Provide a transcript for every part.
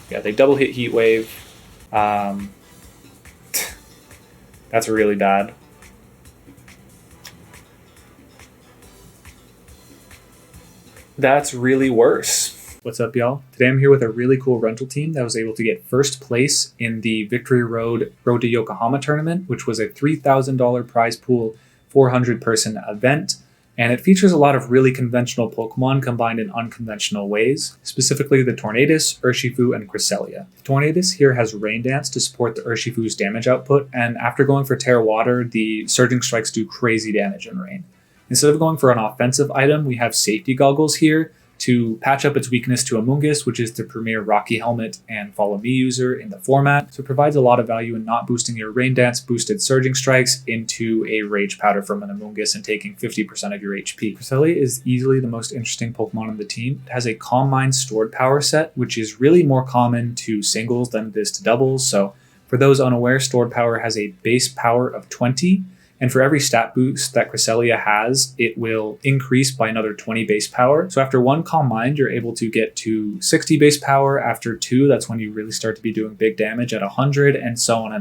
Yeah, they double hit Heat Wave. That's really bad. That's really worse. What's up, y'all? Today I'm here with a really cool rental team that was able to get first place in the Victory Road to Yokohama tournament, which was a $3,000 prize pool, 400-person event. And it features a lot of really conventional Pokemon combined in unconventional ways, specifically the Tornadus, Urshifu, and Cresselia. The Tornadus here has Rain Dance to support the Urshifu's damage output, and after going for Terra Water, the Surging Strikes do crazy damage in Rain. Instead of going for an offensive item, we have Safety Goggles here to patch up its weakness to Amoonguss, which is the premier Rocky Helmet and Follow Me user in the format. So it provides a lot of value in not boosting your Rain Dance boosted Surging Strikes into a Rage Powder from an Amoonguss and taking 50% of your HP. Cresselia is easily the most interesting Pokemon on the team. It has a Calm Mind stored power set, which is really more common to singles than it is to doubles. So for those unaware, stored power has a base power of 20. And for every stat boost that Cresselia has, it will increase by another 20 base power. So after one Calm Mind, you're able to get to 60 base power. After two, that's when you really start to be doing big damage at 100, and so on,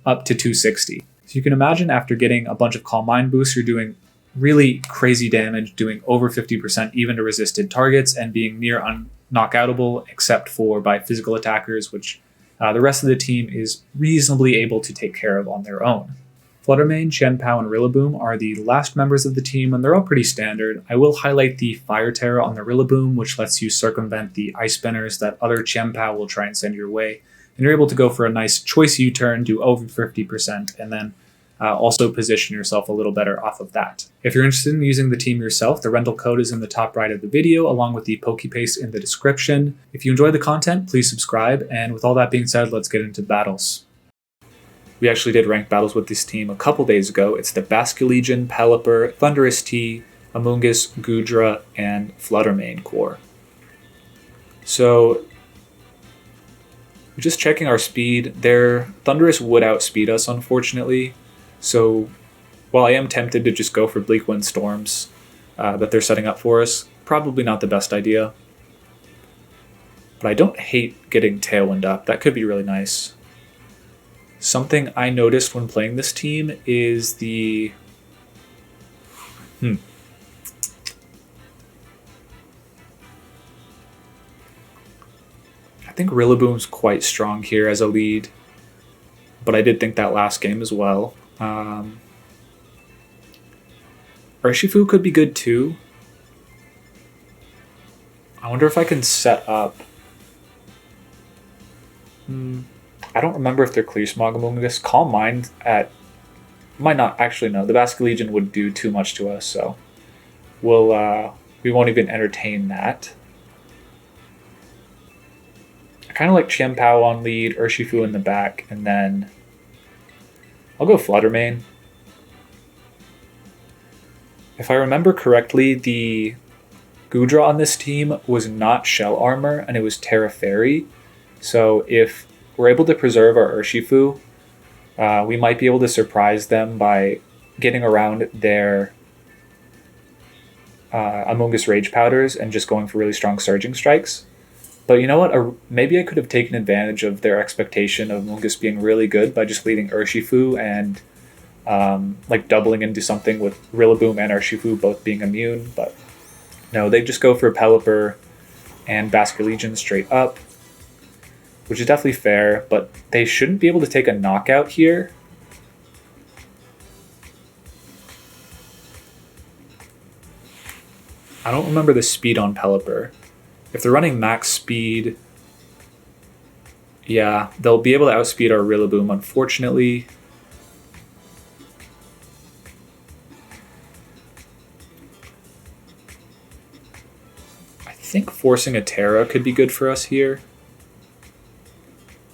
up to 260. So you can imagine after getting a bunch of Calm Mind boosts, you're doing really crazy damage, doing over 50% even to resisted targets, and being near unknockoutable except for by physical attackers, which the rest of the team is reasonably able to take care of on their own. Fluttermane, Chien-Pao, and Rillaboom are the last members of the team, and they're all pretty standard. I will highlight the Fire Terra on the Rillaboom, which lets you circumvent the Ice Spinners that other Chien-Pao will try and send your way. And you're able to go for a nice choice U-turn, do over 50%, and then also position yourself a little better off of that. If you're interested in using the team yourself, the rental code is in the top right of the video, along with the PokePaste in the description. If you enjoy the content, please subscribe, and with all that being said, let's get into battles. We actually did ranked battles with this team a couple days ago. It's the Basculegion, Pelipper, Thundurus T, Amoonguss, Goodra, and Fluttermane core. So, just checking our speed, their Thundurus would outspeed us, unfortunately. So, while I am tempted to just go for Bleak Wind Storms that they're setting up for us, probably not the best idea. But I don't hate getting Tailwind up. That could be really nice. Something I noticed when playing this team is the... I think Rillaboom's quite strong here as a lead, but I did think that last game as well. Urshifu could be good too. I wonder if I can set up... I don't remember if they're Clear Smog Amoonguss. Calm Mind at... Might not actually know. The Basculegion would do too much to us, so we won't even entertain that. I kind of like Chien-Pao on lead, Urshifu in the back, and then I'll go Fluttermane. If I remember correctly, the Goodra on this team was not Shell Armor, and it was Terra Fairy. So if we're able to preserve our Urshifu, we might be able to surprise them by getting around their Amoonguss Rage Powders and just going for really strong Surging Strikes. But you know what? Maybe I could have taken advantage of their expectation of Amoonguss being really good by just leading Urshifu and like doubling into something with Rillaboom and Urshifu both being immune. But no, they just go for Pelipper and Basculegion straight up, which is definitely fair, but they shouldn't be able to take a knockout here. I don't remember the speed on Pelipper. If they're running max speed, yeah, they'll be able to outspeed our Rillaboom, unfortunately. I think forcing a Terra could be good for us here.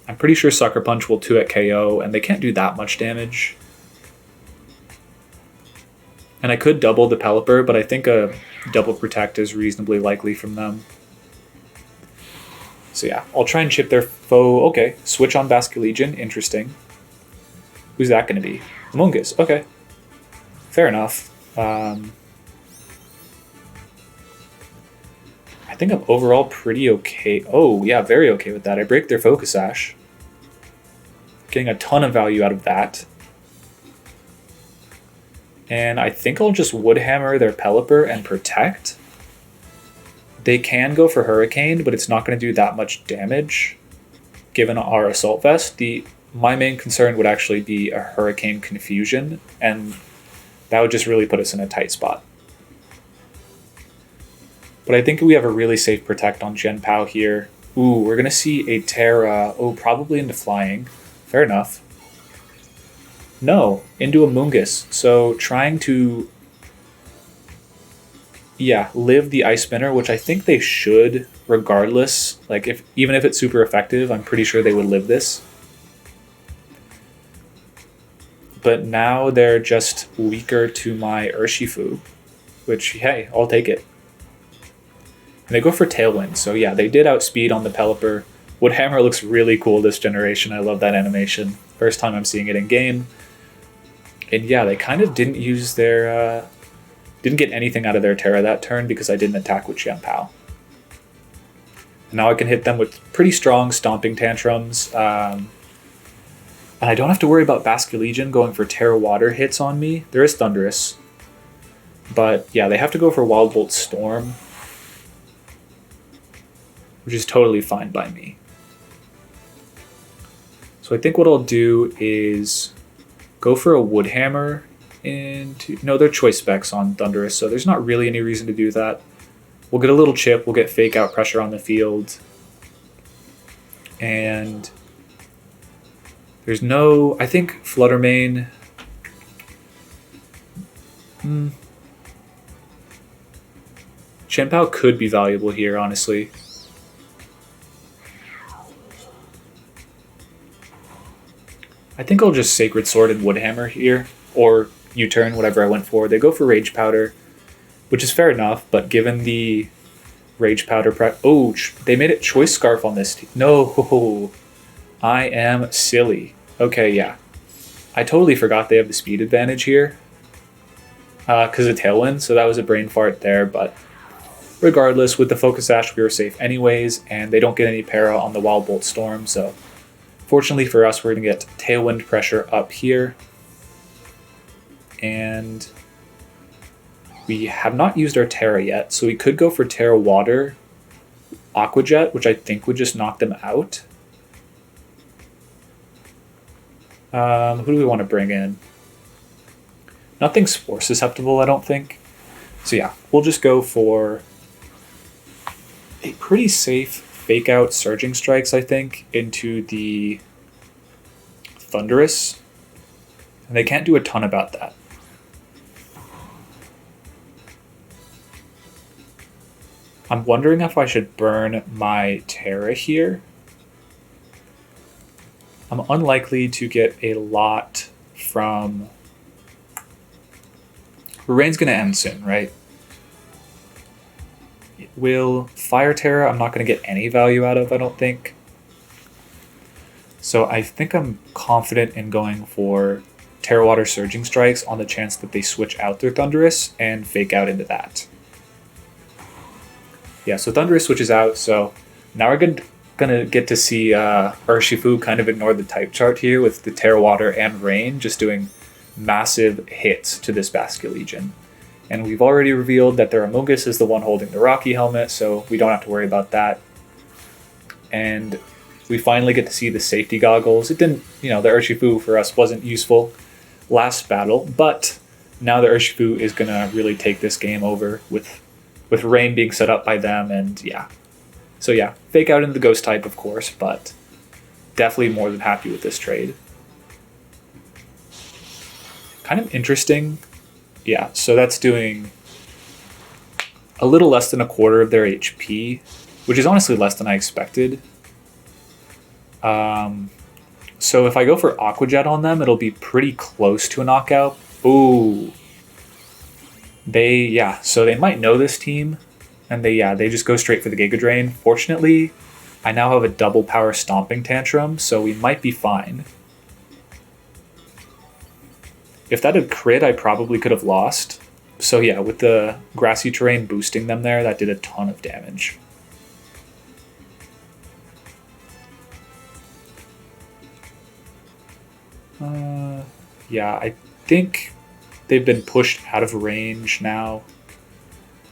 I'm pretty sure Sucker Punch will 2 at KO, and they can't do that much damage. And I could double the Pelipper, but I think a double Protect is reasonably likely from them. So yeah, I'll try and chip their foe. Okay, switch on Basculegion, interesting. Who's that going to be? Amoonguss, okay. Fair enough. I I think I'm overall pretty okay. Oh, yeah, very okay with that. I break their Focus Sash. Getting a ton of value out of that. And I think I'll just Woodhammer their Pelipper and protect. They can go for Hurricane, but it's not going to do that much damage given our Assault Vest. My main concern would actually be a Hurricane Confusion, and that would just really put us in a tight spot. But I think we have a really safe protect on Chien-Pao here. Ooh, we're going to see a Terra. Oh, probably into Flying. Fair enough. No, into Amoonguss. So trying to, yeah, live the Ice Spinner, which I think they should regardless. Like, even if it's super effective, I'm pretty sure they would live this. But now they're just weaker to my Urshifu, which, hey, I'll take it. And they go for Tailwind, so yeah, they did outspeed on the Pelipper. Woodhammer looks really cool this generation. I love that animation. First time I'm seeing it in game. And yeah, they kind of didn't use their... didn't get anything out of their Terra that turn because I didn't attack with Chien-Pao. Now I can hit them with pretty strong Stomping Tantrums. And I don't have to worry about Basculegion going for Terra Water hits on me. There is Thundurus. But yeah, they have to go for Wild Bolt Storm, which is totally fine by me. So I think what I'll do is go for a Woodhammer into... No, they're Choice Specs on Thundurus, so there's not really any reason to do that. We'll get a little chip, we'll get Fake Out pressure on the field. And there's no... I think Fluttermane... Chien-Pao could be valuable here, honestly. I think I'll just Sacred Sword and Woodhammer here, or U-turn, whatever I went for. They go for Rage Powder, which is fair enough, but given the Rage Powder they made it Choice Scarf on this team. No, I am silly. Okay, yeah. I totally forgot they have the speed advantage here because of Tailwind, so that was a brain fart there, but regardless, with the Focus Sash, we were safe anyways, and they don't get any para on the Wild Bolt Storm, so fortunately for us, we're going to get Tailwind pressure up here. And we have not used our Terra yet, so we could go for Terra Water, Aqua Jet, which I think would just knock them out. Who do we want to bring in? Nothing Spore susceptible, I don't think. So yeah, we'll just go for a pretty safe Fake Out Surging Strikes, I think, into the Thundurus. And they can't do a ton about that. I'm wondering if I should burn my Terra here. I'm unlikely to get a lot from... Rain's going to end soon, right? Will Fire Terra, I'm not going to get any value out of, I don't think. So I think I'm confident in going for Terra Water Surging Strikes on the chance that they switch out their Thundurus and Fake Out into that. Yeah, so Thundurus switches out, so now we're gonna get to see Urshifu kind of ignore the type chart here with the Terra Water and Rain just doing massive hits to this Basculegion. And we've already revealed that their Amoonguss is the one holding the Rocky helmet, so we don't have to worry about that. And we finally get to see the Safety Goggles. It didn't, the Urshifu for us wasn't useful last battle, but now the Urshifu is going to really take this game over with Rain being set up by them, and yeah. So yeah, Fake Out into the Ghost type, of course, but definitely more than happy with this trade. Kind of interesting. Yeah, so that's doing a little less than a quarter of their HP, which is honestly less than I expected. So if I go for Aqua Jet on them, it'll be pretty close to a knockout. Ooh. So they might know this team, and they just go straight for the Giga Drain. Fortunately, I now have a double power Stomping Tantrum, so we might be fine. If that had crit, I probably could have lost. So yeah, with the Grassy Terrain boosting them there, that did a ton of damage. Yeah, I think they've been pushed out of range now.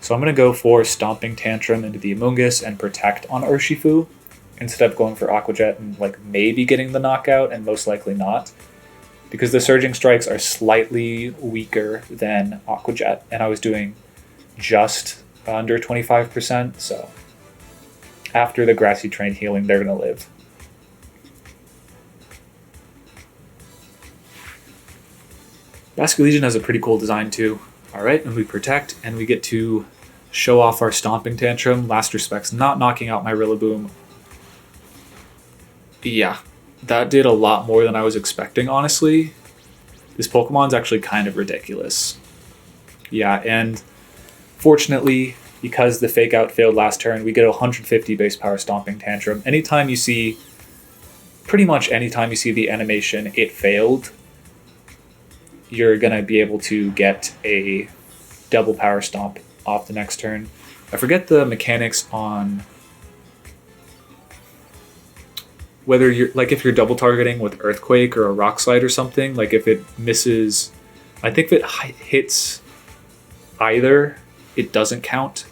So I'm going to go for Stomping Tantrum into the Amoonguss and Protect on Urshifu instead of going for Aqua Jet and like maybe getting the knockout, and most likely not. Because the Surging Strikes are slightly weaker than Aqua Jet, and I was doing just under 25%, so after the Grassy Train healing, they're going to live. Basculegion has a pretty cool design too. Alright, and we Protect, and we get to show off our Stomping Tantrum. Last Respect's not knocking out my Rillaboom. Yeah, that did a lot more than I was expecting, honestly. This Pokemon's actually kind of ridiculous. Yeah, and fortunately, because the Fake Out failed last turn, we get a 150 base power Stomping Tantrum. Pretty much anytime you see the animation, it failed, you're going to be able to get a double power stomp off the next turn. I forget the mechanics on whether you're like if you're double targeting with Earthquake or a Rock Slide or something, like if it misses, I think if it hits either, it doesn't count.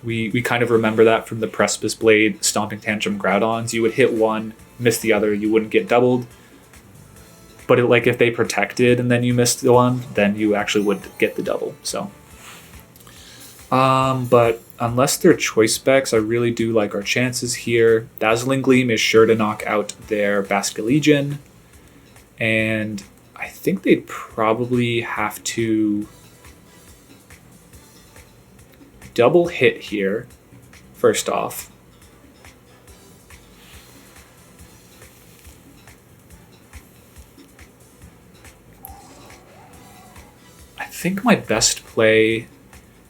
We kind of remember that from the Precipice Blade Stomping Tantrum Groudons. You would hit one, miss the other, you wouldn't get doubled. But like if they protected and then you missed the one, then you actually would get the double. So, but unless they're choice specs, I really do like our chances here. Dazzling Gleam is sure to knock out their Basculegion, and I think they'd probably have to double hit here. First off. I think my best play,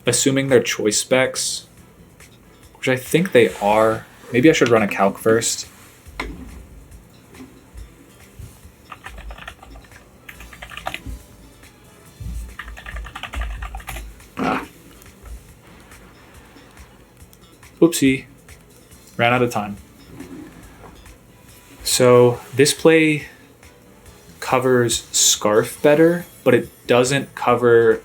assuming they're choice specs, which I think they are, maybe I should run a calc first. Oopsie, ran out of time. So this play covers Scarf better, but it doesn't cover...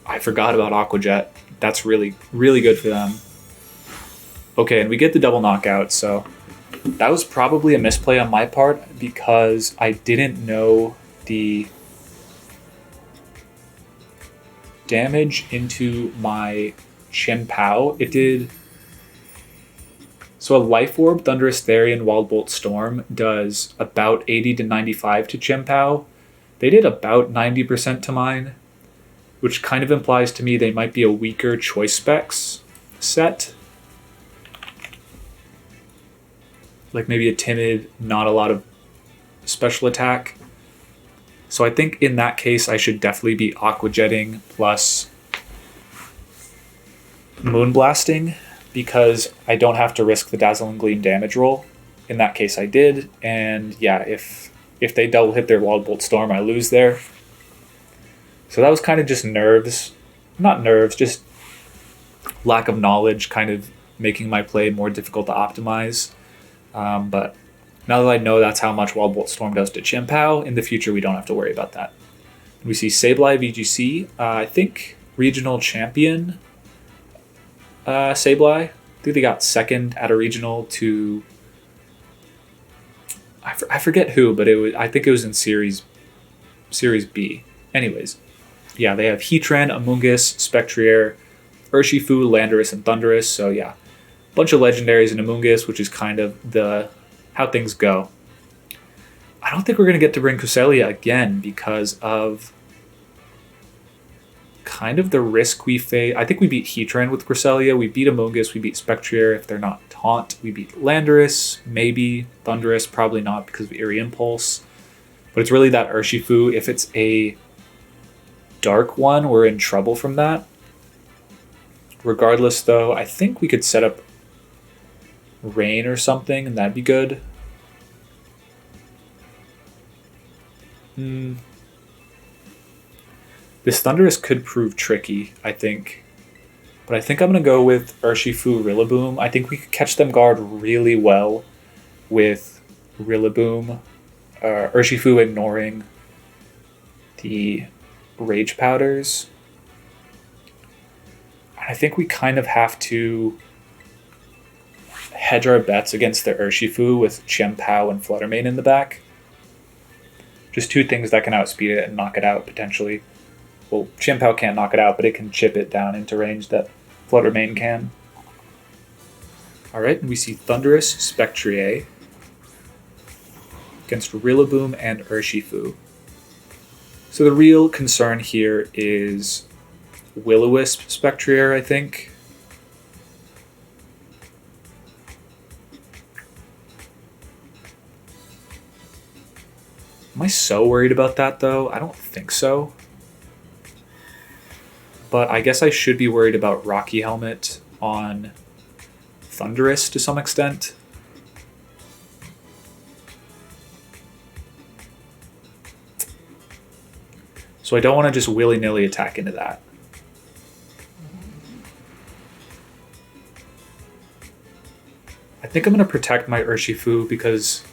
I forgot about Aqua Jet. That's really, really good for them. Okay, and we get the double knockout, so that was probably a misplay on my part because I didn't know the damage into my Chien-Pao. It did... So a Life Orb, Thunderous Therian, Wild Bolt Storm does about 80 to 95 to Chien-Pao. They did about 90% to mine, which kind of implies to me they might be a weaker choice specs set. Like maybe a timid, not a lot of special attack. So I think in that case I should definitely be Aqua Jetting plus Moonblasting, because I don't have to risk the Dazzling Gleam damage roll. In that case I did, and yeah, if they double hit their Wild Bolt Storm, I lose there. So that was kind of just nerves. Not nerves, just lack of knowledge kind of making my play more difficult to optimize. But now that I know that's how much Wild Bolt Storm does to Chien-Pao, in the future we don't have to worry about that. We see Sableye VGC. I think regional champion Sableye. I think they got second at a regional to... I forget who, but I think it was in Series B. Anyways, yeah, they have Heatran, Amoonguss, Spectrier, Urshifu, Landorus, and Thundurus. So yeah, a bunch of legendaries in Amoonguss, which is kind of how things go. I don't think we're going to get to bring Cresselia again because of kind of the risk we face. I think we beat Heatran with Cresselia. We beat Amoonguss. We beat Spectrier. If they're not Taunt, we beat Landorus. Maybe Thundurus. Probably not because of Eerie Impulse. But it's really that Urshifu. If it's a dark one, we're in trouble from that. Regardless, though, I think we could set up Rain or something, and that'd be good. This Thundurus could prove tricky, I think. But I think I'm going to go with Urshifu Rillaboom. I think we could catch them guard really well. with Rillaboom, Urshifu ignoring the Rage Powders. I think we kind of have to hedge our bets against the Urshifu with Chien-Pao and Flutter Mane in the back. Just two things that can outspeed it and knock it out, potentially. Well, Chien-Pao can't knock it out, but it can chip it down into range that Flutter Mane can. Alright, and we see Thundurus Spectrier against Rillaboom and Urshifu. So the real concern here is Will-O-Wisp Spectrier, I think. Am I so worried about that, though? I don't think so. But I guess I should be worried about Rocky Helmet on Thundurus to some extent. So I don't want to just willy-nilly attack into that. I think I'm going to protect my Urshifu because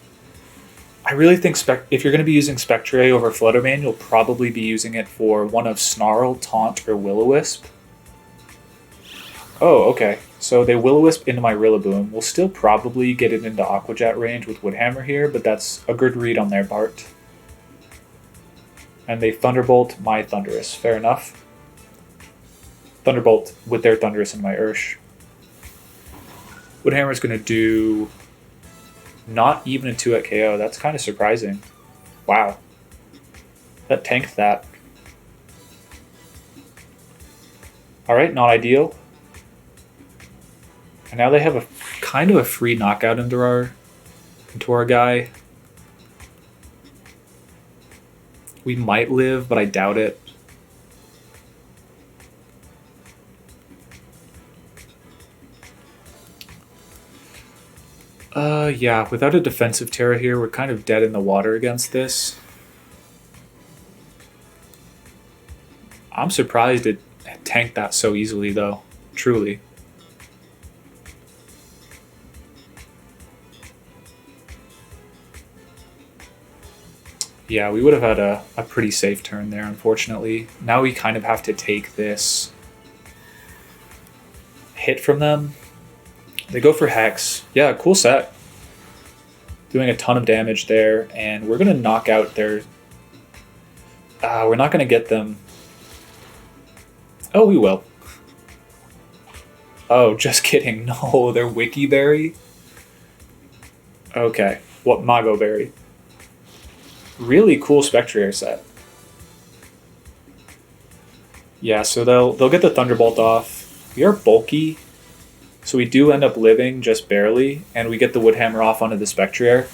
I really think if you're going to be using Spectre over Flutter Mane, you'll probably be using it for one of Snarl, Taunt, or Will-O-Wisp. Oh, okay. So they Will-O-Wisp into my Rillaboom. We'll still probably get it into Aqua Jet range with Woodhammer here, but that's a good read on their part. And they Thunderbolt my Thundurus. Fair enough. Thunderbolt with their Thundurus in my Ursh. Woodhammer is going to do not even a 2-hit KO. That's kind of surprising. Wow. That tanked that. Alright, not ideal. And now they have a kind of a free knockout into our guy. We might live, but I doubt it. Yeah, without a defensive Terra here, we're kind of dead in the water against this. I'm surprised it tanked that so easily, though. Truly. Yeah, we would have had a pretty safe turn there, unfortunately. Now we kind of have to take this hit from them. They go for Hex. Yeah, cool set. Doing a ton of damage there, and we're going to knock out their... we're not going to get them... Oh, we will. Oh, just kidding. No, they're Wiki Berry? Okay. What Mago Berry? Really cool Spectrier set. Yeah, so they'll get the Thunderbolt off. We are bulky, so we do end up living just barely, and we get the Woodhammer off onto the Spectrier.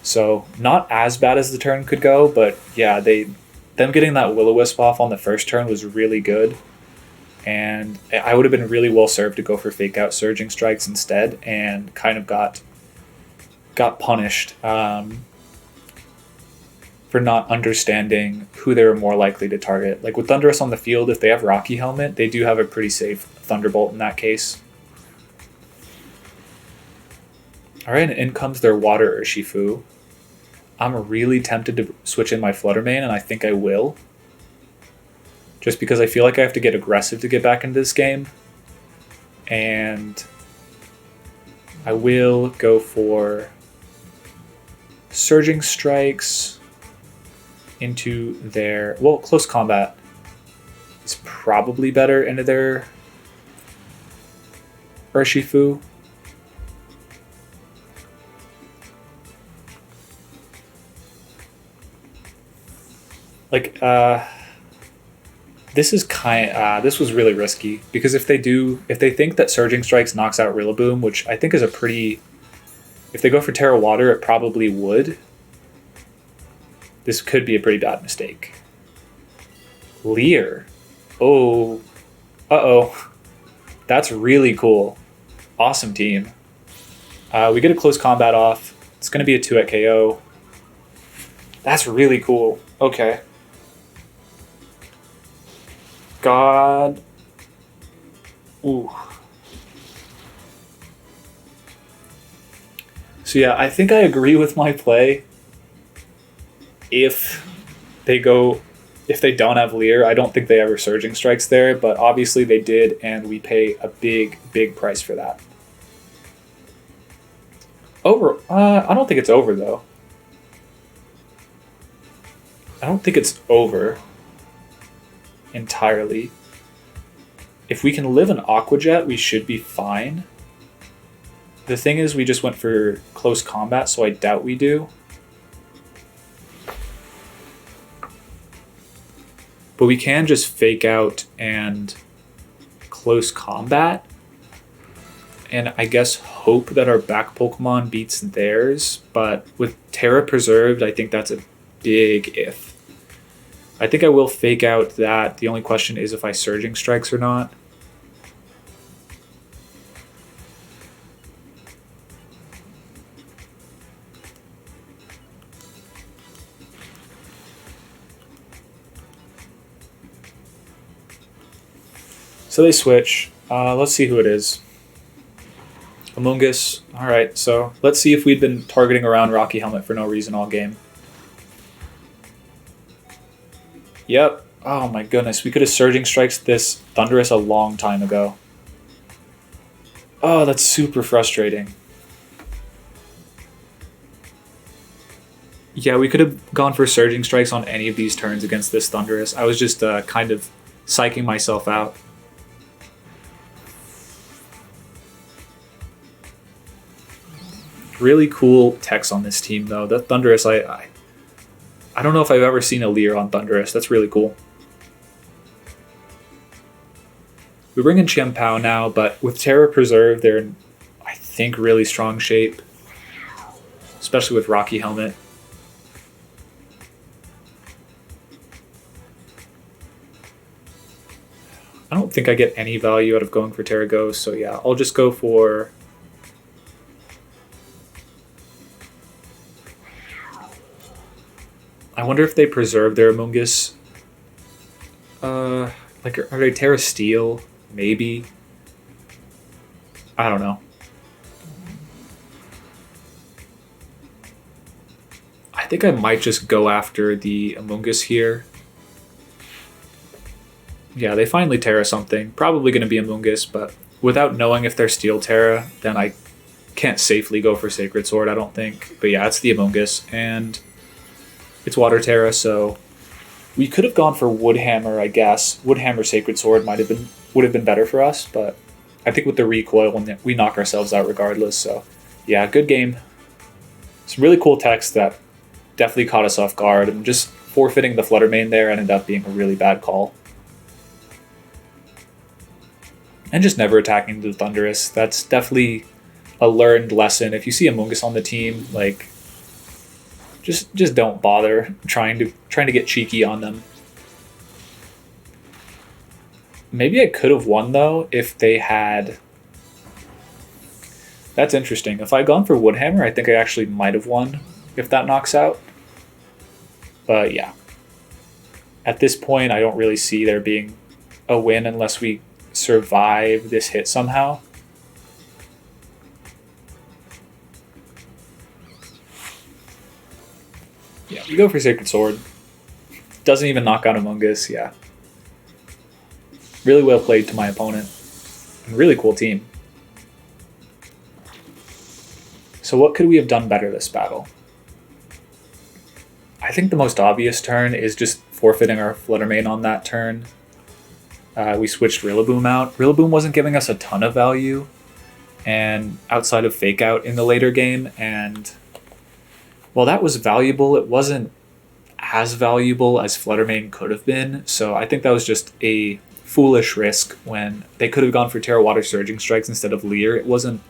So not as bad as the turn could go, but yeah, them getting that Will-O-Wisp off on the first turn was really good. And I would have been really well served to go for Fake Out Surging Strikes instead, and kind of got punished for not understanding who they were more likely to target. Like with Thundurus on the field, if they have Rocky Helmet, they do have a pretty safe Thunderbolt in that case. Alright, and in comes their Water Urshifu. I'm really tempted to switch in my Flutter Mane, and I think I will. Just because I feel like I have to get aggressive to get back into this game. And I will go for Surging Strikes into their... Well, Close Combat is probably better into their Urshifu. Like, this was really risky, because if they think that Surging Strikes knocks out Rillaboom, which I think is a pretty... If they go for Terra Water, it probably would. This could be a pretty bad mistake. Leer. Oh. Uh-oh. That's really cool. Awesome team. We get a Close Combat off. It's going to be a 2-hit KO. That's really cool. Okay. God. Ooh. So So yeah, I think I agree with my play. If they don't have Leer, I don't think they ever Surging Strikes there, but obviously they did, and we pay a big, big price for that. Over, I don't think it's over though. I don't think it's over entirely. If we can live an Aqua Jet, we should be fine. The thing is, we just went for close combat, so I doubt we do. But we can just fake out and close combat. And I guess hope that our back Pokemon beats theirs. But with Terra Preserved, I think that's a big if. I think I will fake out that. The only question is if I Surging Strikes or not. So they switch. Let's see who it is. Amoonguss. Alright, so let's see if we'd been targeting around Rocky Helmet for no reason all game. Yep. Oh my goodness. We could have Surging Strikes this Thundurus a long time ago. Oh, that's super frustrating. Yeah, we could have gone for Surging Strikes on any of these turns against this Thundurus. I was just kind of psyching myself out. Really cool text on this team, though. That Thundurus, I don't know if I've ever seen a Leer on Thundurus. That's really cool. We bring in Chien-Pao now, but with Terra Preserve, they're in, I think, really strong shape. Especially with Rocky Helmet. I don't think I get any value out of going for Terra Ghost, so yeah, I'll just go for... I wonder if they preserve their Amoonguss. Like, are they Terra Steel? Maybe. I don't know. I think I might just go after the Amoonguss here. Yeah, they finally Terra something. Probably going to be Amoonguss, but without knowing if they're Steel Terra, then I can't safely go for Sacred Sword, I don't think. But yeah, it's the Amoonguss, and it's Water Terra, so we could have gone for Woodhammer, I guess. Woodhammer Sacred Sword would have been better for us, but I think with the recoil, we knock ourselves out regardless. So yeah, good game. Some really cool text that definitely caught us off guard, and just forfeiting the Flutter Mane there ended up being a really bad call. And just never attacking the Thundurus. That's definitely a learned lesson. If you see Amoonguss on the team, like, just don't bother trying to get cheeky on them. Maybe I could have won though if they had. That's interesting. If I'd gone for Woodhammer, I think I actually might have won if that knocks out. But yeah. At this point, I don't really see there being a win unless we survive this hit somehow. Yeah, we go for Sacred Sword. Doesn't even knock out Amoonguss, yeah. Really well played to my opponent. And really cool team. So what could we have done better this battle? I think the most obvious turn is just forfeiting our Flutter Mane on that turn. We switched Rillaboom out. Rillaboom wasn't giving us a ton of value, and outside of Fake Out in the later game, and while that was valuable, it wasn't as valuable as Flutter Mane could have been, so I think that was just a foolish risk when they could have gone for Terra Water Surging Strikes instead of Leer. It wasn't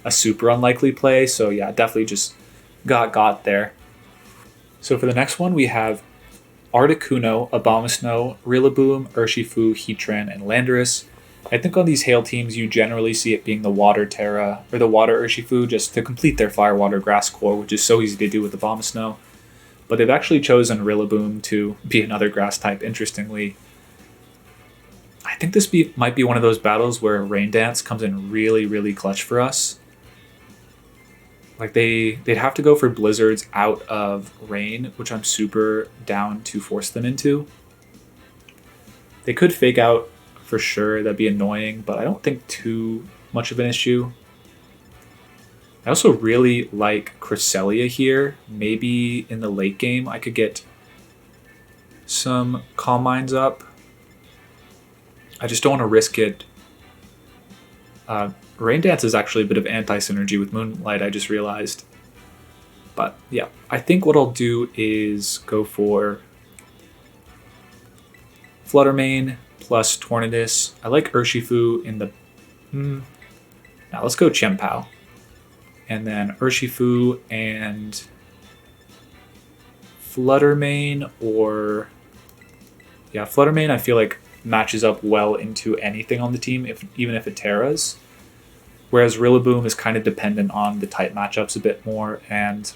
a super unlikely play, so yeah, definitely just got there. So for the next one, we have Articuno, Abomasnow, Rillaboom, Urshifu, Heatran, and Landorus. I think on these Hail teams, you generally see it being the Water Terra or the Water Urshifu just to complete their Fire, Water, Grass core, which is so easy to do with Abomasnow. But they've actually chosen Rillaboom to be another Grass type, interestingly. I think this might be one of those battles where Rain Dance comes in really, really clutch for us. Like they'd have to go for blizzards out of rain, which I'm super down to force them into. They could fake out for sure, that'd be annoying, but I don't think too much of an issue. I also really like Cresselia here. Maybe in the late game I could get some Calm Minds up. I just don't want to risk it. Rain Dance is actually a bit of anti-synergy with Moonlight, I just realized. But yeah, I think what I'll do is go for Fluttermane plus Tornadus. I like Urshifu in the... Now let's go Chien-Pao. And then Urshifu and Fluttermane, or... Yeah, Fluttermane I feel like matches up well into anything on the team, even if it Terras. Whereas Rillaboom is kind of dependent on the type matchups a bit more, and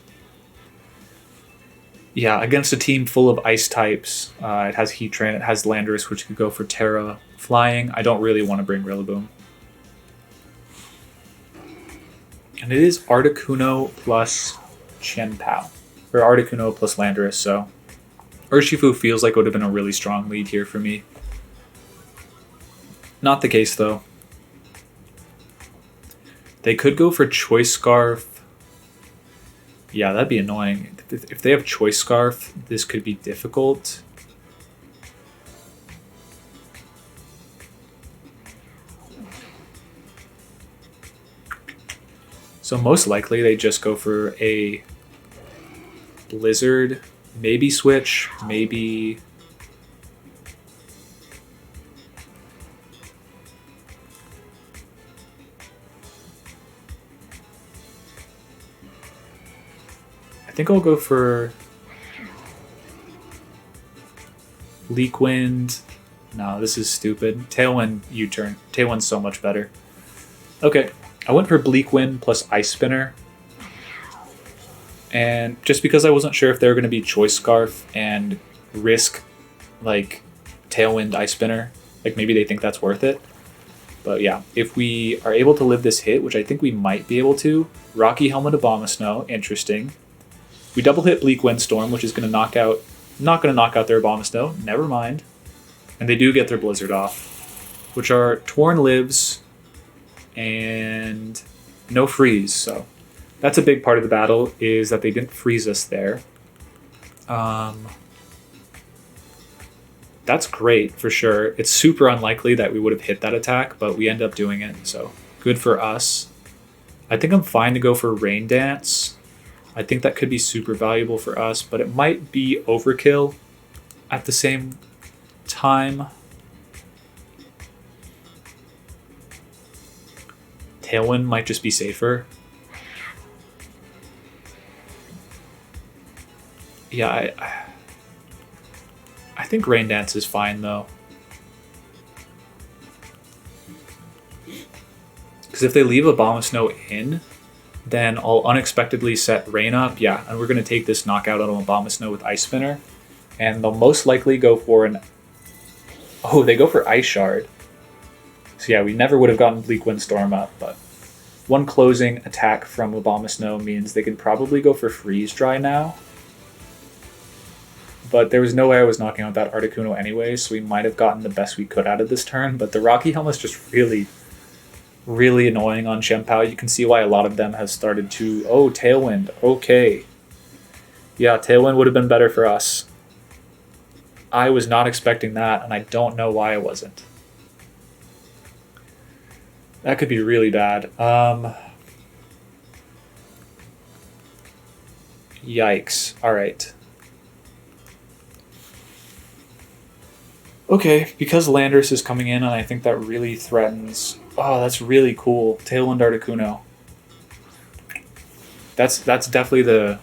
yeah, against a team full of ice types, it has Heatran, it has Landorus, which could go for Terra Flying. I don't really want to bring Rillaboom. And it is Articuno plus Chien-Pao, or Articuno plus Landorus, so Urshifu feels like it would have been a really strong lead here for me. Not the case, though. They could go for Choice Scarf. Yeah, that'd be annoying. If they have Choice Scarf, this could be difficult. So most likely they just go for a Blizzard, maybe Switch, maybe... I think I'll go for Leak Wind. No, this is stupid. Tailwind U-turn. Tailwind's so much better. Okay, I went for Bleak Wind plus Ice Spinner. And just because I wasn't sure if they were going to be Choice Scarf and risk like Tailwind Ice Spinner, like maybe they think that's worth it. But yeah, if we are able to live this hit, which I think we might be able to, Rocky Helmet Abomasnow, interesting. We double hit Bleak Windstorm, which is going to knock out, not going to knock out their Abomasnow, never mind. And they do get their Blizzard off, which are Torn Lives and no Freeze. So that's a big part of the battle, is that they didn't freeze us there. That's great for sure. It's super unlikely that we would have hit that attack, but we end up doing it, so good for us. I think I'm fine to go for Rain Dance. I think that could be super valuable for us, but it might be overkill at the same time. Tailwind might just be safer. Yeah, I think Rain Dance is fine, though. Because if they leave Abomasnow in, then I'll unexpectedly set Rain up. Yeah, and we're going to take this knockout on Abomasnow with Ice Spinner. And they'll most likely go for an... Oh, they go for Ice Shard. So yeah, we never would have gotten Bleak Windstorm up, but one closing attack from Abomasnow means they can probably go for Freeze Dry now. But there was no way I was knocking out that Articuno anyway, so we might have gotten the best we could out of this turn. But the Rocky Helmet's just really annoying on Chien-Pao. You can see why a lot of them have started to... Oh, Tailwind. Okay. Yeah, Tailwind would have been better for us. I was not expecting that, and I don't know why I wasn't. That could be really bad. Yikes. Alright. Okay, because Landorus is coming in, and I think that really threatens... Oh, that's really cool. Tailwind Articuno. That's definitely the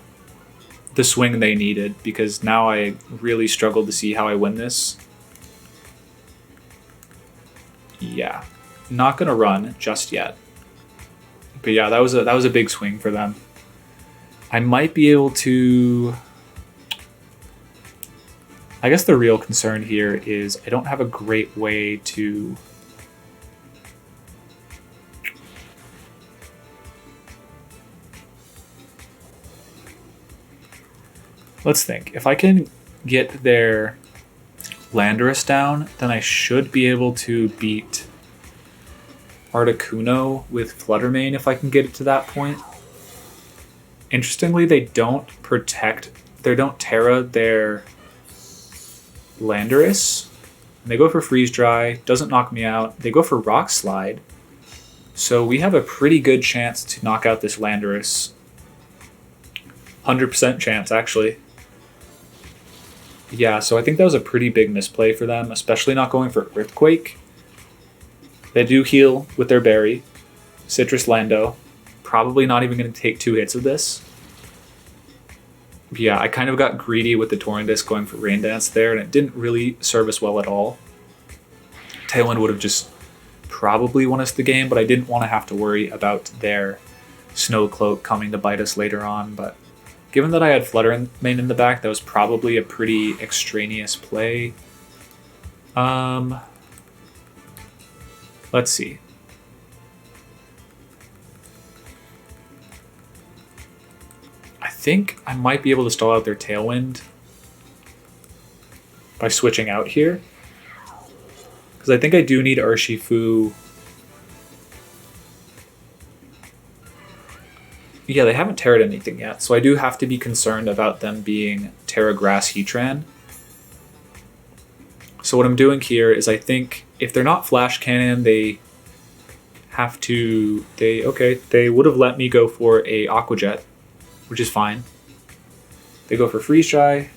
swing they needed, because now I really struggle to see how I win this. Yeah. Not gonna run just yet. But yeah, that was a big swing for them. I might be able to... I guess the real concern here is I don't have a great way to... Let's think. If I can get their Landorus down, then I should be able to beat Articuno with Fluttermane if I can get it to that point. Interestingly, they don't Terra their Landorus. And they go for Freeze Dry, doesn't knock me out. They go for Rock Slide. So we have a pretty good chance to knock out this Landorus. 100% chance, actually. Yeah, so I think that was a pretty big misplay for them, especially not going for Earthquake. They do heal with their berry. Citrus Lando. Probably not even going to take 2 hits of this. Yeah, I kind of got greedy with the Tornadus going for Rain Dance there, and it didn't really serve us well at all. Tailwind would have just probably won us the game, but I didn't want to have to worry about their Snow Cloak coming to bite us later on. But given that I had Fluttermane in the back, that was probably a pretty extraneous play. Let's see. I think I might be able to stall out their Tailwind by switching out here. Because I think I do need Urshifu. Yeah, they haven't Terra'd anything yet, so I do have to be concerned about them being Terra Grass Heatran. So what I'm doing here is I think if they're not Flash Cannon, they have to... They would have let me go for a Aqua Jet, which is fine. They go for Freeze Dry.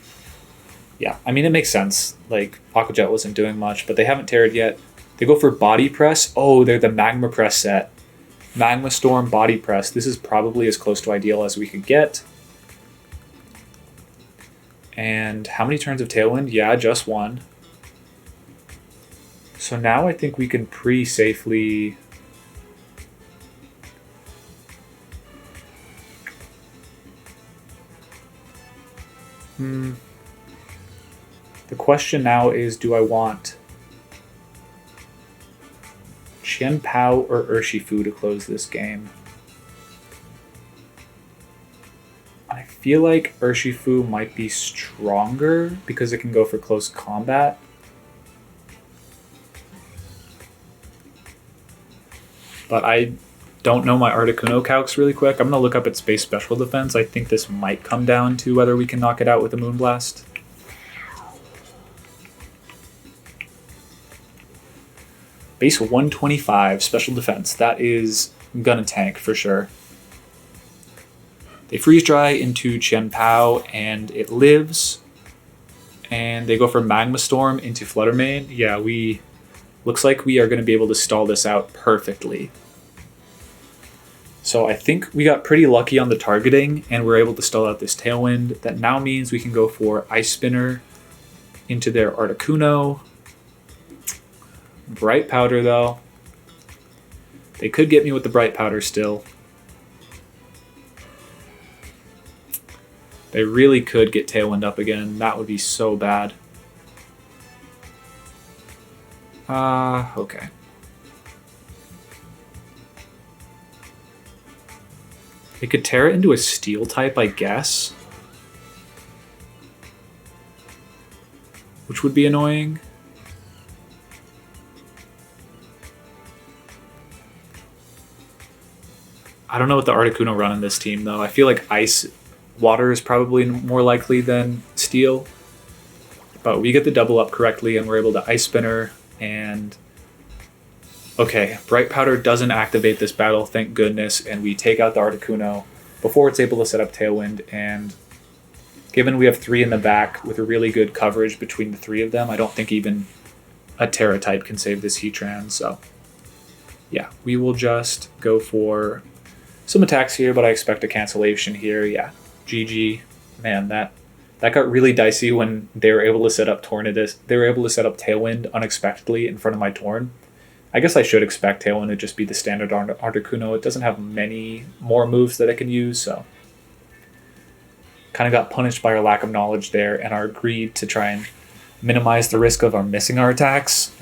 Yeah, I mean, it makes sense. Like, Aqua Jet wasn't doing much, but they haven't Terra'd yet. They go for Body Press. Oh, they're the Magma Press set. Magma Storm, Body Press. This is probably as close to ideal as we could get. And how many turns of Tailwind? Yeah, just 1. So now I think we can pretty safely... The question now is, do I want Chien-Pao or Urshifu to close this game? I feel like Urshifu might be stronger because it can go for close combat. But I don't know my Articuno calcs really quick. I'm going to look up its base special defense. I think this might come down to whether we can knock it out with a Moonblast. Base 125, special defense. That is gonna tank for sure. They Freeze Dry into Chien-Pao and it lives. And they go for Magma Storm into Fluttermane. Yeah, looks like we are going to be able to stall this out perfectly. So I think we got pretty lucky on the targeting and we're able to stall out this Tailwind. That now means we can go for Ice Spinner into their Articuno. Bright Powder though. They could get me with the Bright Powder still. They really could get Tailwind up again. That would be so bad. Okay. They could tear it into a Steel type, I guess. Which would be annoying. I don't know what the Articuno run in this team, though. I feel like Water is probably more likely than Steel. But we get the double up correctly, and we're able to Ice Spinner, and... Okay, Bright Powder doesn't activate this battle, thank goodness, and we take out the Articuno before it's able to set up Tailwind, and given we have 3 in the back with a really good coverage between the 3 of them, I don't think even a Terra type can save this Heatran, so... Yeah, we will just go for some attacks here, but I expect a cancellation here, yeah. GG. Man, that got really dicey when they were able to set up Tornadus. They were able to set up Tailwind unexpectedly in front of my Torn. I guess I should expect Tailwind to just be the standard Articuno. It doesn't have many more moves that I can use, so... Kind of got punished by our lack of knowledge there and our greed to try and minimize the risk of our missing our attacks.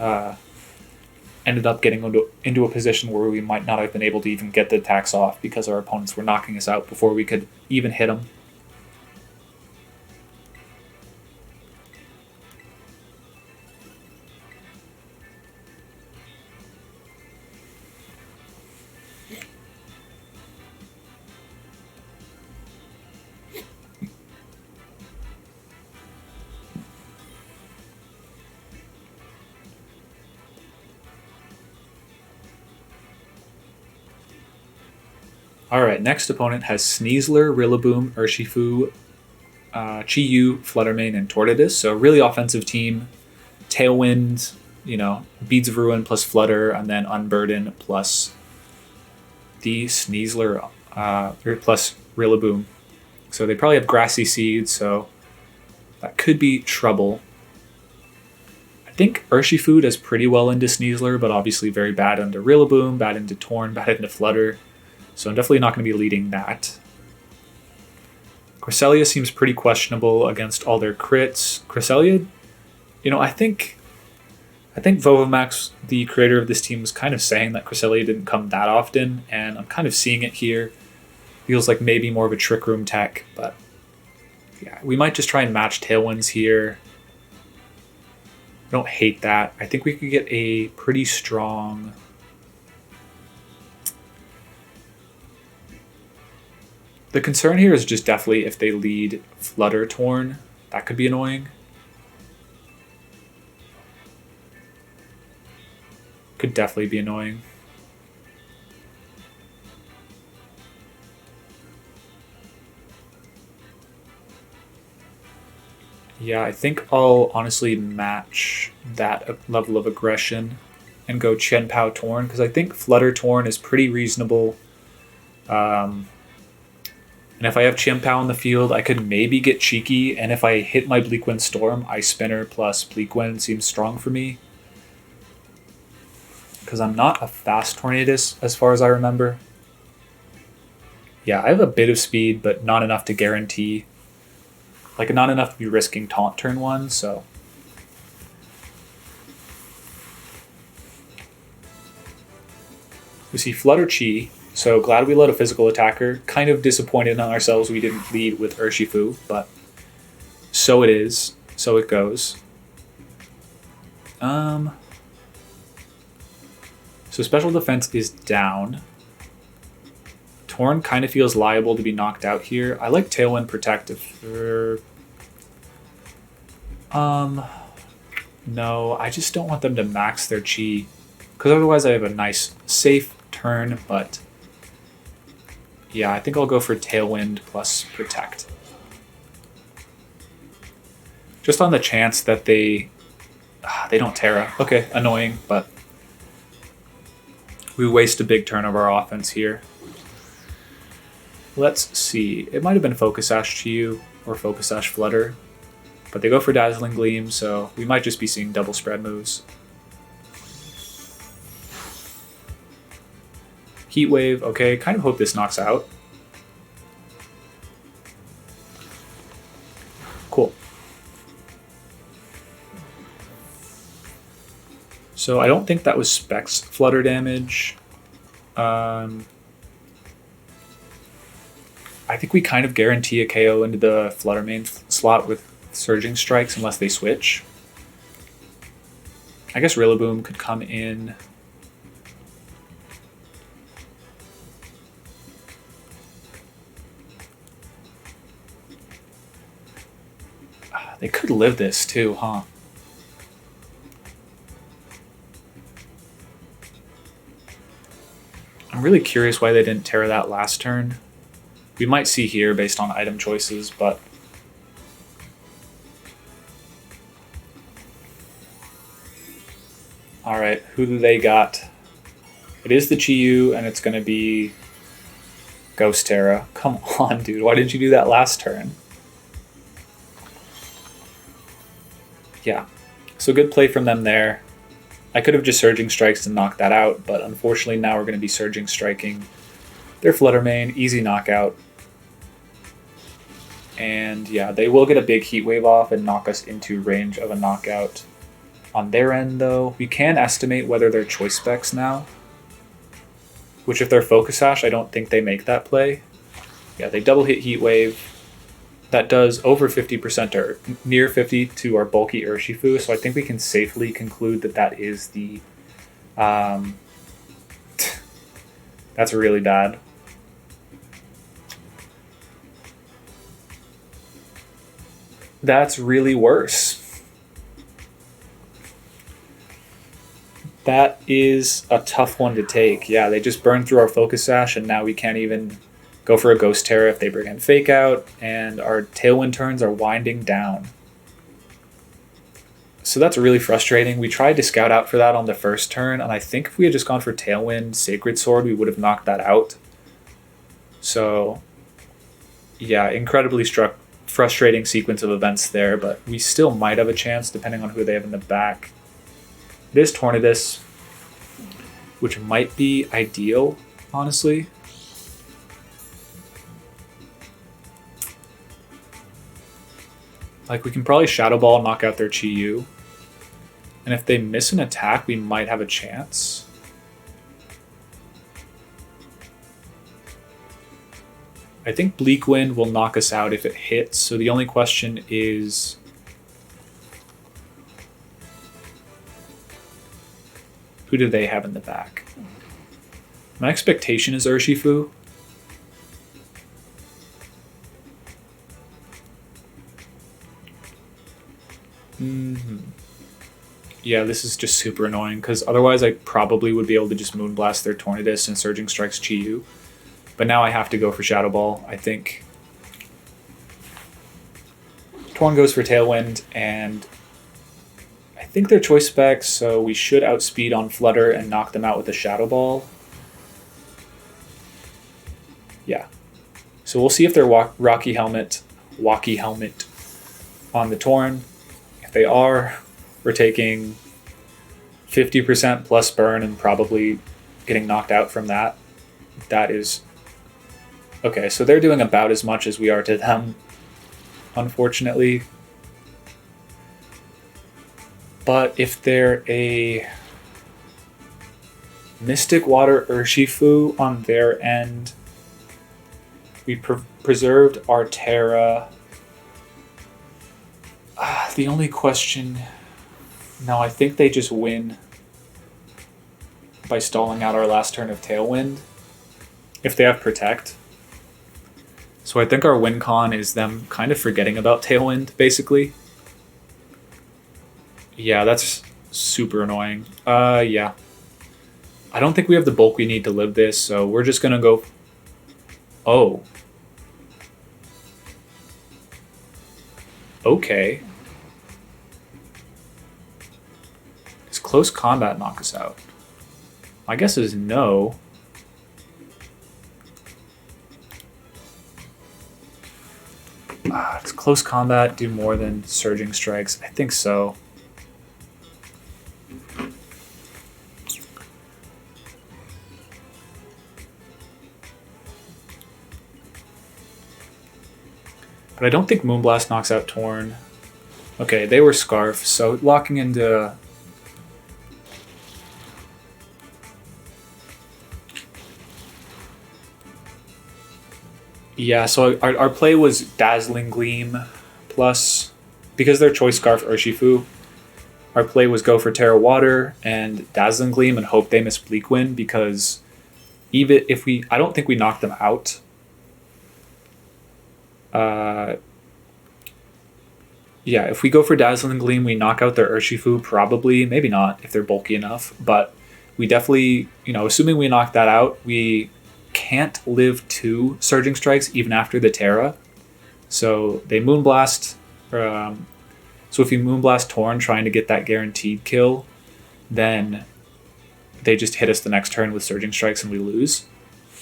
Ended up getting into a position where we might not have been able to even get the attacks off because our opponents were knocking us out before we could even hit them. All right, next opponent has Sneasler, Rillaboom, Urshifu, Chi-Yu, Fluttermane, and Tornadus. So really offensive team. Tailwind, Beads of Ruin plus Flutter, and then Unburden plus the Sneasler plus Rillaboom. So they probably have Grassy Seed, so that could be trouble. I think Urshifu does pretty well into Sneasler, but obviously very bad into Rillaboom, bad into Torn, bad into Flutter. So I'm definitely not going to be leading that. Cresselia seems pretty questionable against all their crits. Cresselia, I think Vovamax, the creator of this team, was kind of saying that Cresselia didn't come that often, and I'm kind of seeing it here. Feels like maybe more of a Trick Room tech, but yeah, we might just try and match Tailwinds here. I don't hate that. I think we could get a pretty strong... The concern here is just definitely if they lead Flutter Torn, that could be annoying. Could definitely be annoying. Yeah, I think I'll honestly match that level of aggression and go Chien-Pao Torn, because I think Flutter Torn is pretty reasonable. And if I have Chien-Pao in the field, I could maybe get cheeky, and if I hit my Bleakwind Storm, Ice Spinner plus Bleakwind seems strong for me. Because I'm not a fast Tornadus, as far as I remember. Yeah, I have a bit of speed, but not enough to guarantee. Not enough to be risking Taunt turn 1, so... We see Flutter Chi, so glad we let a physical attacker. Kind of disappointed in ourselves we didn't lead with Urshifu, but so it is. So it goes. So special defense is down. Torn kind of feels liable to be knocked out here. I like Tailwind Protective. No, I just don't want them to max their Chi, because otherwise I have a nice, safe turn, but yeah, I think I'll go for Tailwind plus Protect. Just on the chance that they don't Terra. Okay, annoying, but we waste a big turn of our offense here. Let's see. It might have been Focus Sash Chi-Yu or Focus Sash Flutter, but they go for Dazzling Gleam, so we might just be seeing double spread moves. Heat Wave, okay, kind of hope this knocks out. Cool. So I don't think that was Specs Flutter damage. I think we kind of guarantee a KO into the Fluttermane slot with Surging Strikes unless they switch. I guess Rillaboom could come in. They could live this too, huh? I'm really curious why they didn't Terra that last turn. We might see here based on item choices, but alright, who do they got? It is the Chi-Yu, and it's going to be Ghost Terra. Come on, dude. Why didn't you do that last turn? Yeah. So good play from them there. I could have just Surging Strikes to knock that out, but unfortunately now we're going to be Surging Striking their Fluttermane. Easy knockout. And yeah, they will get a big Heat Wave off and knock us into range of a knockout. On their end, though, we can estimate whether they're Choice Specs now. Which, if they're Focus Sash, I don't think they make that play. Yeah, they double hit Heat Wave. That does over 50% or near 50 to our bulky Urshifu, so I think we can safely conclude that that is the... That's really bad. That's really worse. That is a tough one to take. Yeah, they just burned through our Focus Sash, and now we can't even go for a Ghost Terror if they bring in Fake Out, and our Tailwind turns are winding down. So that's really frustrating. We tried to Scout Out for that on the first turn, and I think if we had just gone for Tailwind, Sacred Sword, we would have knocked that out. So, yeah, incredibly frustrating sequence of events there, but we still might have a chance depending on who they have in the back. It is Tornadus, which might be ideal, honestly. Like, we can probably Shadow Ball, knock out their Chi-Yu. And if they miss an attack, we might have a chance. I think Bleak Wind will knock us out if it hits, so the only question is... who do they have in the back? My expectation is Urshifu. Yeah, this is just super annoying, because otherwise I probably would be able to just Moonblast their Tornadus and Surging Strikes Chi-Yu. But now I have to go for Shadow Ball, I think. Torn goes for Tailwind, and I think they're choice specs, so we should outspeed on Flutter and knock them out with a Shadow Ball. Yeah. So we'll see if they're Walkie Helmet on the Torn. If they are, we're taking 50% plus burn and probably getting knocked out from that. That is... okay, so they're doing about as much as we are to them, unfortunately. But if they're a Mystic Water Urshifu on their end, we preserved our Terra. The only question... no, I think they just win by stalling out our last turn of Tailwind if they have Protect. So I think our win con is them kind of forgetting about Tailwind, basically. Yeah, that's super annoying. Yeah. I don't think we have the bulk we need to live this, so we're just going to go... oh. Okay. Does Close Combat knock us out? My guess is no. Does Close Combat do more than Surging Strikes? I think so. But I don't think Moonblast knocks out Torn. Okay, they were Scarf, so locking into... yeah, so our play was Dazzling Gleam plus, because they're Choice Scarf Urshifu, our play was go for Terra Water and Dazzling Gleam and hope they miss Bleak Wind, because even if we... I don't think we knocked them out. Yeah, if we go for Dazzling Gleam, we knock out their Urshifu, probably. Maybe not, if they're bulky enough. But we definitely, you know, assuming we knock that out, we can't live 2 Surging Strikes even after the Terra. So they Moonblast. So if you Moonblast Torn trying to get that guaranteed kill, then they just hit us the next turn with Surging Strikes and we lose.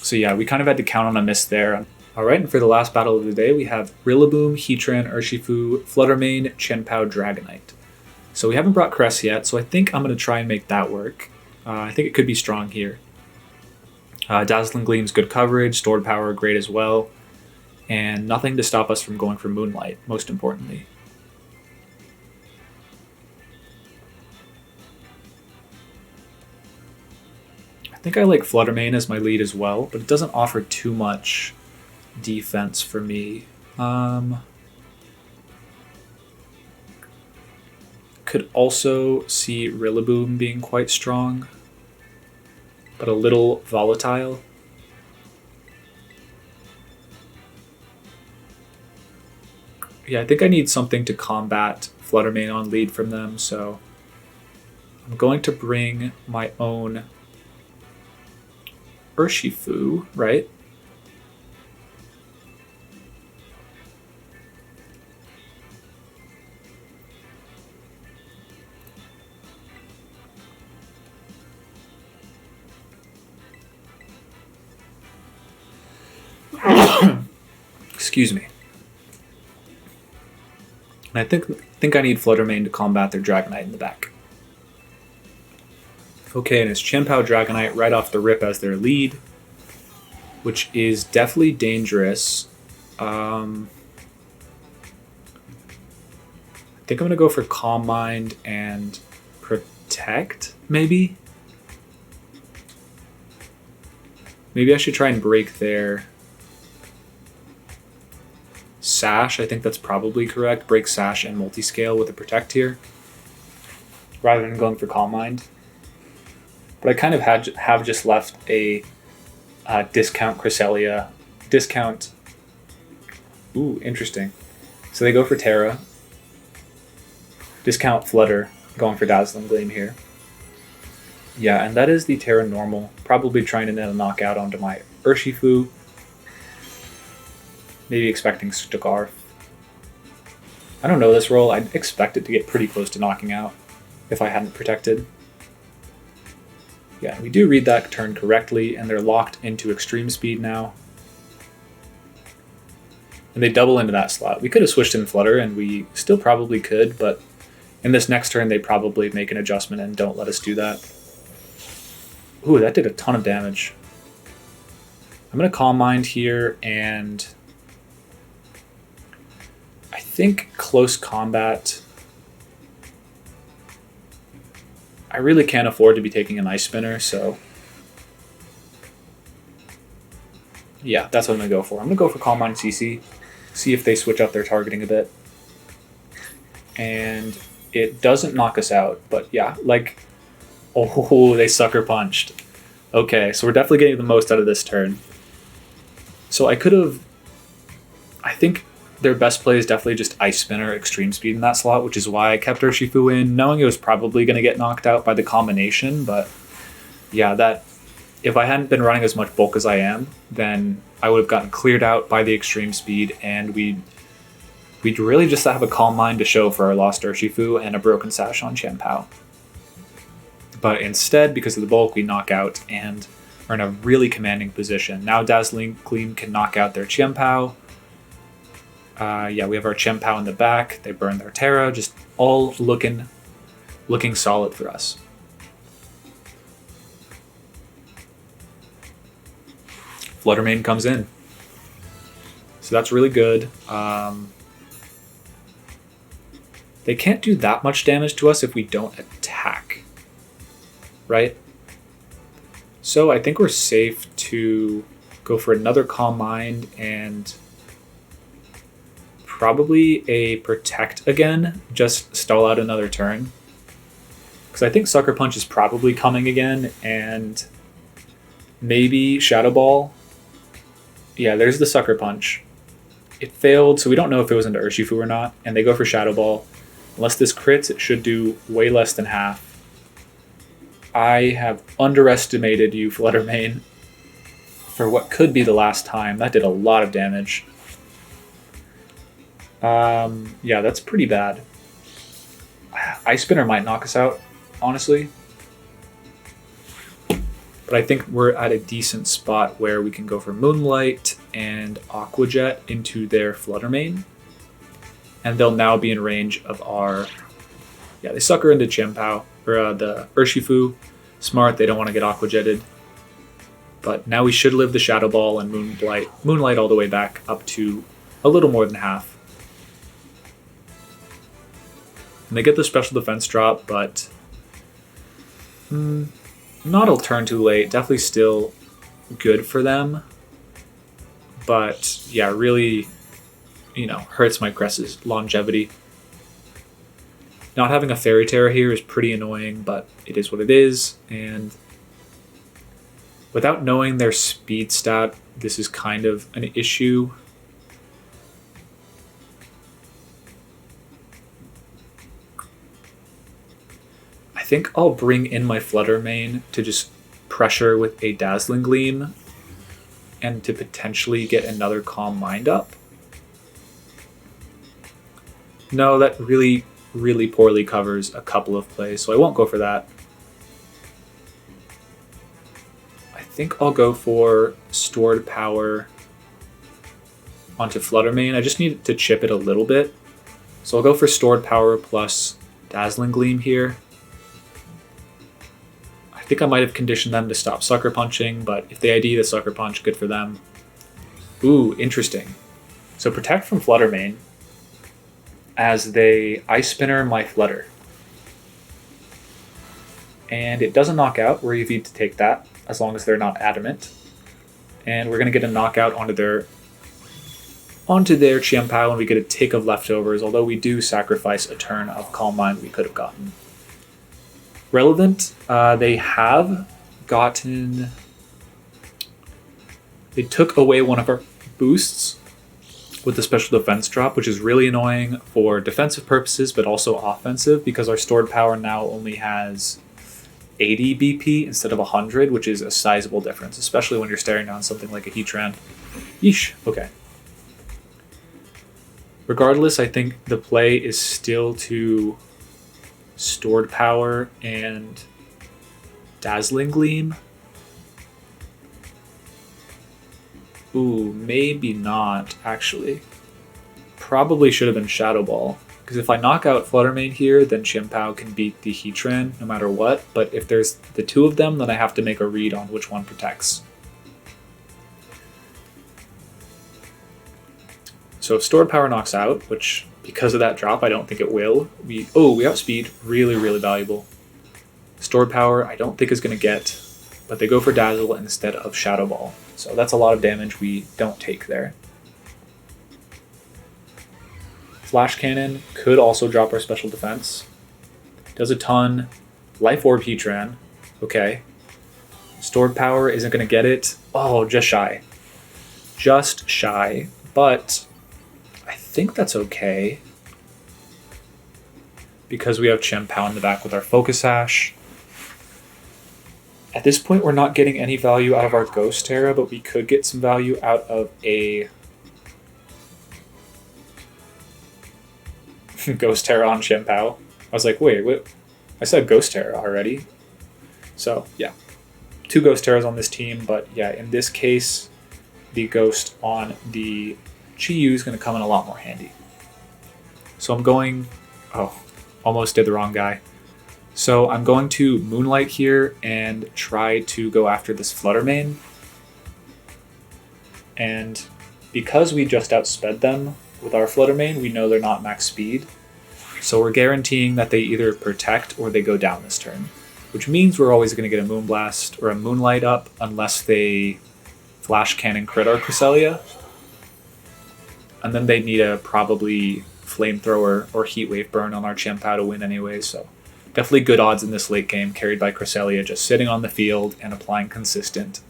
So yeah, we kind of had to count on a miss there. Alright, and for the last battle of the day, we have Rillaboom, Heatran, Urshifu, Fluttermane, Chien-Pao, Dragonite. So we haven't brought Cress yet, so I think I'm going to try and make that work. I think it could be strong here. Dazzling Gleam's good coverage, stored power great as well, and nothing to stop us from going for Moonlight, most importantly. I think I like Fluttermane as my lead as well, but it doesn't offer too much defense for me. Could also see Rillaboom being quite strong, but a little volatile. Yeah, I think I need something to combat Fluttermane on lead from them, so I'm I'm going to bring my own Urshifu, right? Excuse me. And I think I need Fluttermane to combat their Dragonite in the back. Okay, and it's Chien-Pao Dragonite right off the rip as their lead, which is definitely dangerous. I think I'm going to go for Calm Mind and Protect, maybe? Maybe I should try and break their Sash. I think that's probably correct. Break Sash and Multiscale with a Protect here, rather than going for Calm Mind. But I kind of have just left a discount Cresselia. Discount. Ooh, interesting. So they go for Terra. Discount Flutter, going for Dazzling Gleam here. Yeah, and that is the Terra normal. Probably trying to net a knockout onto my Urshifu. Maybe expecting Scarlet. I don't know this roll. I'd expect it to get pretty close to knocking out if I hadn't protected. Yeah, we do read that turn correctly, and they're locked into extreme speed now. And they double into that slot. We could have switched in Flutter, and we still probably could, but in this next turn, they probably make an adjustment and don't let us do that. Ooh, that did a ton of damage. I'm going to Calm Mind here, and I think Close Combat. I really can't afford to be taking an Ice Spinner, so yeah, that's what I'm going to go for. I'm going to go for Calm Mind CC, see if they switch up their targeting a bit. And it doesn't knock us out, but yeah, like, oh, they Sucker Punched. Okay, so we're definitely getting the most out of this turn. So I think their best play is definitely just Ice Spinner Extreme Speed in that slot, which is why I kept Urshifu in, knowing it was probably going to get knocked out by the combination. But yeah, that if I hadn't been running as much bulk as I am, then I would have gotten cleared out by the Extreme Speed, and we'd really just have a Calm Mind to show for our lost Urshifu and a Broken Sash on Chien-Pao. But instead, because of the bulk, we knock out and are in a really commanding position. Now Dazzling Gleam can knock out their Chien-Pao. Yeah, we have our Chien-Pao in the back. They burn their Terra. Just all looking solid for us. Fluttermane comes in. So that's really good. They can't do that much damage to us if we don't attack. Right? So I think we're safe to go for another Calm Mind and probably a Protect again, just stall out another turn. Because I think Sucker Punch is probably coming again, and maybe Shadow Ball. Yeah, there's the Sucker Punch. It failed, so we don't know if it was into Urshifu or not, and they go for Shadow Ball. Unless this crits, it should do way less than half. I have underestimated you, Fluttermane, for what could be the last time. That did a lot of damage. Yeah, that's pretty bad. Ice Spinner might knock us out, honestly. But I think we're at a decent spot where we can go for Moonlight and Aqua Jet into their Fluttermane. And they'll now be in range of our... Yeah, they sucker into Chien-Pao, or the Urshifu. Smart, they don't want to get Aqua Jetted. But now we should live the Shadow Ball and Moonlight all the way back up to a little more than half. And they get the special defense drop, but not a turn too late. Definitely still good for them. But yeah, really, hurts my Cress's longevity. Not having a Fairy Terra here is pretty annoying, but it is what it is. And without knowing their speed stat, this is kind of an issue. I think I'll bring in my Flutter main to just pressure with a Dazzling Gleam and to potentially get another Calm Mind up. No, that really, really poorly covers a couple of plays, so I won't go for that. I think I'll go for Stored Power onto Flutter main. I just need to chip it a little bit. So I'll go for Stored Power plus Dazzling Gleam here. I think I might have conditioned them to stop Sucker Punching, but if they ID the Sucker Punch, good for them. Ooh, interesting. So Protect from Flutter main as they Ice Spinner my Flutter. And it doesn't knock out. We're EV to take that, as long as they're not adamant. And we're going to get a knockout onto their Chien-Pao, and we get a tick of leftovers, although we do sacrifice a turn of Calm Mind we could have gotten. Relevant, they have gotten... They took away one of our boosts with the special defense drop, which is really annoying for defensive purposes, but also offensive, because our Stored Power now only has 80 BP instead of 100, which is a sizable difference, especially when you're staring down something like a Heatran. Yeesh, okay. Regardless, I think the play is still to Stored Power and Dazzling Gleam. Ooh, maybe not, actually. Probably should have been Shadow Ball, because if I knock out Flutter main here, then Chien-Pao can beat the Heatran no matter what, but if there's the two of them, then I have to make a read on which one protects. So if Stored Power knocks out, which because of that drop I don't think it will, we outspeed, really, really valuable. Stored Power I don't think is going to get, but they go for Dazzle instead of Shadow Ball. So that's a lot of damage we don't take there. Flash Cannon could also drop our special defense. Does a ton. Life Orb Heatran. Okay. Stored Power isn't going to get it. Oh, just shy. Just shy. But I think that's okay, because we have Chien-Pao in the back with our Focus Sash. At this point, we're not getting any value out of our Ghost Terra, but we could get some value out of a Ghost Terra on Chien-Pao. I was like, wait, I said Ghost Terra already. So, yeah. 2 Ghost Terras on this team, but yeah, in this case, the Ghost on the Chi-Yu is going to come in a lot more handy. So I'm going... Oh, almost did the wrong guy. So I'm going to Moonlight here and try to go after this Flutter main. And because we just outsped them with our Flutter main, we know they're not max speed. So we're guaranteeing that they either protect or they go down this turn, which means we're always going to get a Moonblast or a Moonlight up unless they Flash Cannon crit our Cresselia. And then they need a probably Flamethrower or Heat Wave burn on our Chien-Pao to win anyway, so definitely good odds in this late game, carried by Cresselia just sitting on the field and applying consistent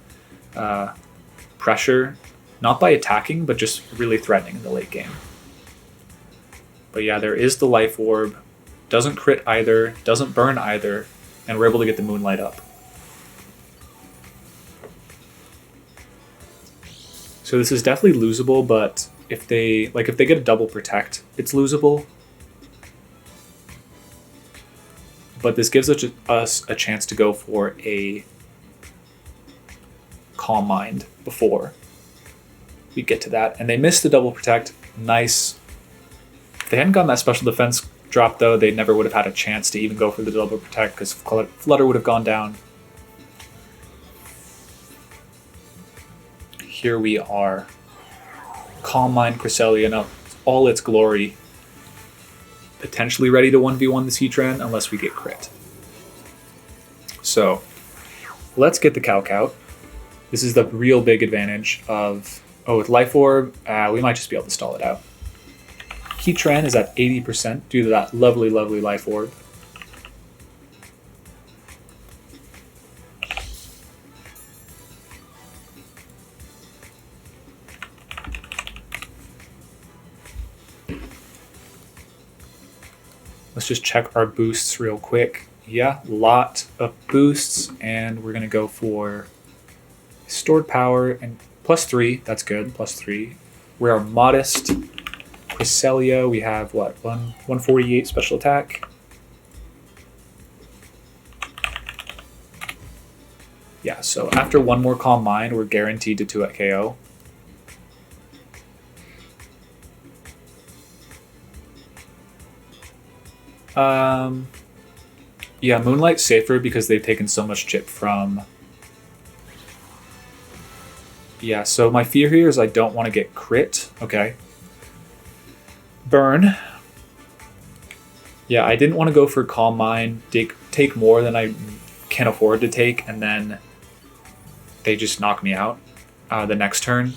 pressure, not by attacking, but just really threatening in the late game. But yeah, there is the Life Orb, doesn't crit either, doesn't burn either, and we're able to get the Moonlight up. So this is definitely losable, but if they get a double protect, it's losable. But this gives us a chance to go for a Calm Mind before we get to that. And they missed the double protect. Nice. If they hadn't gotten that special defense drop, though, they never would have had a chance to even go for the double protect, because Flutter would have gone down. Here we are. Calm Mind Cresselia, now all its glory. Potentially ready to 1v1 this Heatran unless we get crit. So, let's get the calc out. This is the real big advantage of... Oh, with Life Orb, we might just be able to stall it out. Heatran is at 80% due to that lovely, lovely Life Orb. Let's just check our boosts real quick. Yeah, lot of boosts, and we're going to go for stored power and +3. That's good, +3. We are modest. Cresselia, we have what, 148 special attack. Yeah, so after one more Calm Mind, we're guaranteed to 2 at KO. Yeah, Moonlight's safer because they've taken so much chip from... Yeah, so my fear here is I don't want to get crit. Okay. Burn. Yeah, I didn't want to go for Calm Mind, take more than I can afford to take, and then they just knock me out the next turn.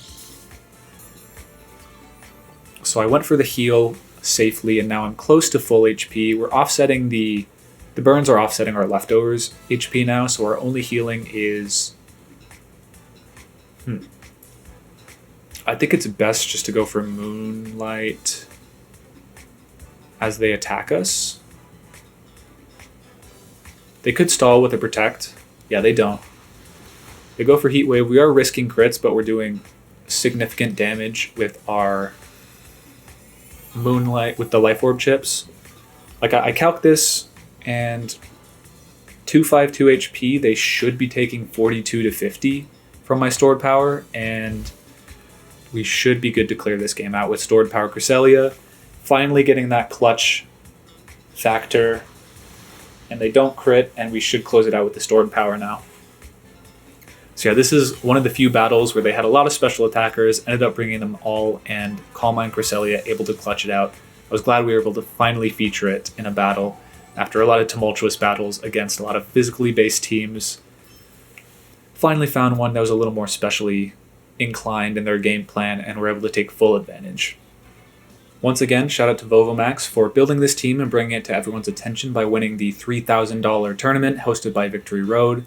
So I went for the heal safely, and now I'm close to full HP. We're offsetting the burns are offsetting our leftovers HP now, so our only healing is... I think it's best just to go for Moonlight as they attack us. They could stall with a Protect. Yeah, they don't. They go for Heat Wave. We are risking crits, but we're doing significant damage with our Moonlight, with the Life Orb chips. Like, I calc this, and 252 HP, they should be taking 42 to 50 from my stored power, and we should be good to clear this game out with stored power Cresselia. Finally getting that clutch factor, and they don't crit, and we should close it out with the stored power now. So yeah, this is one of the few battles where they had a lot of special attackers, ended up bringing them all, and Calm Mind Cresselia able to clutch it out. I was glad we were able to finally feature it in a battle after a lot of tumultuous battles against a lot of physically based teams. Finally found one that was a little more specially inclined in their game plan, and were able to take full advantage. Once again, shout out to Vovomax for building this team and bringing it to everyone's attention by winning the $3,000 tournament hosted by Victory Road.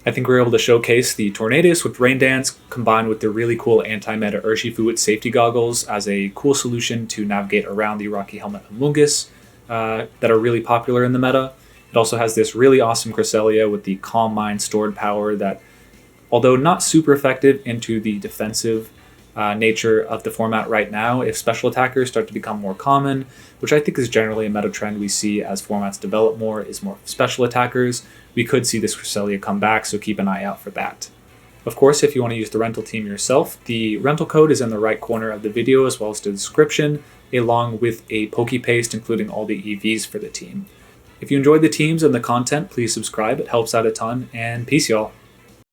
I think we were able to showcase the Tornadus with Rain Dance, combined with the really cool anti-meta Urshifu with Safety Goggles as a cool solution to navigate around the Rocky Helmet Amoonguss that are really popular in the meta. It also has this really awesome Cresselia with the Calm Mind stored power that, although not super effective into the defensive nature of the format right now, if special attackers start to become more common, which I think is generally a meta trend we see as formats develop more, is more special attackers, we could see this Cresselia come back, so keep an eye out for that. Of course, if you want to use the rental team yourself, the rental code is in the right corner of the video as well as the description, along with a Pokepaste including all the EVs for the team. If you enjoyed the teams and the content, please subscribe, it helps out a ton, and peace y'all.